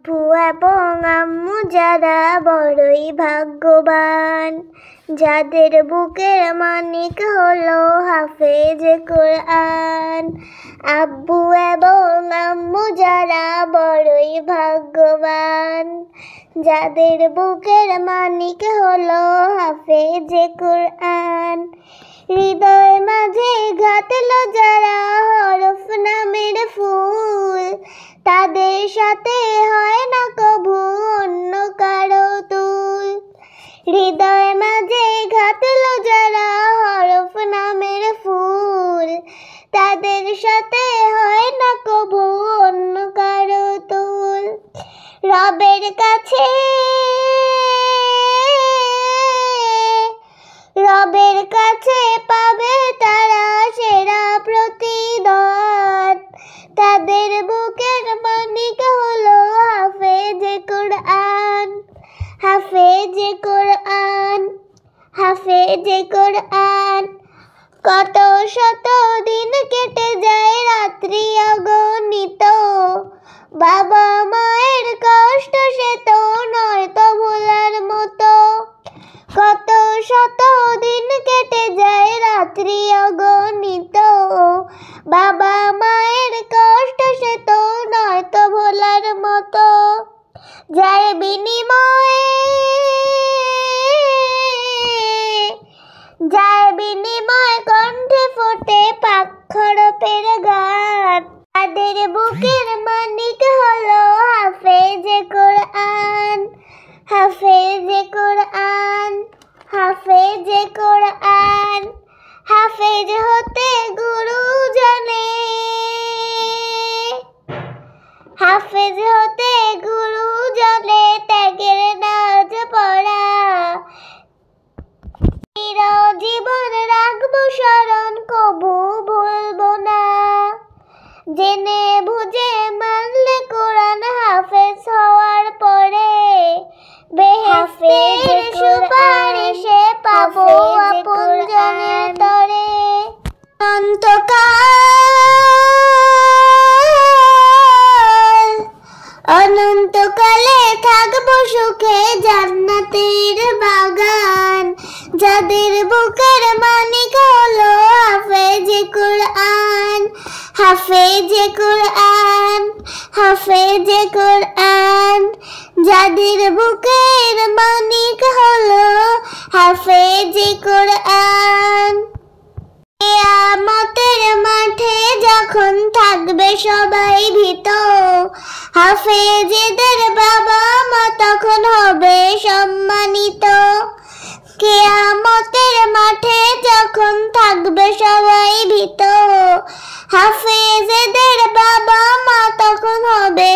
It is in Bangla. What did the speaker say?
আব্বু এবং আম্মু যারা বড়ই ভাগ্যবান, যাদের বুকের মানিক হলো হাফেজে কোরআন। আব্বু এবং আম্মু যারা বড়ই ভাগ্যবান, যাদের বুকের মানিক হলো হাফেজে কোরআন। হৃদয় মাঝে ঘাতলো যারা হরফ নামের ফুল, তাদের সাথে হয় না কভু অন্য কারো তুল। হৃদয় মাঝে ঘাতলো যারা হরফ নামের ফুল, তাদের সাথে হয় না কভু অন্য কারো তুল। রবের কাছে পাবে তারা সেরা প্রতিদান, তাদের বুকের মানিক হলো হাফেজে কোরআন। হাফেজে কোরআন, হাফেজে কোরআন। কত শত দিন কেটে যায় রাত্রি অগণিত, বাবা মায়ের কষ্ট সে তো নয় তো ভোলার মতো। কত শত দিন কেটে যায় রাত্রি অগণিত, বাবা মায়ের কষ্ট সে তো নয় তো ভোলার মতো। যার বিনিময় কণ্ঠে ফোটে পাক হরফের গান, তাদের বুকের মানিক হলো হাফেজে কোরআন। হাফেজে কোরআন, হাফেজে কোরআন। হাফেজ হতে গুরু জানে, হাফেজ হতে গুরু জানে ত্যাগের নাজ পড়া। জীবন রাখবো স্মরণ কবু ভুলবো না, জেনে বুঝে মানলে কোরআন হাফেজ হওয়ার পরে বেহেশতের সুপারিশে পাবো আপনজনের তরে। অনন্তকালে থাকবো সুখে জান্নাতের বাগান, যাদের বুকের মানিক হলো হাফেজে কোরআন। হাফেজে কোরআন, হাফেজে কোরআন। যাদের বুকের মানিক হলো হাফেজে কোরআন। কিয়ামতের মাঠে যখন থাকবে সবাই ভীত, হাফেজেদের বাবা মা তখন হবে সম্মানিত। কিয়ামতের মাঠে যখন থাকবে সবাই ভীত, হাফেজেদের বাবা মা তখন হবে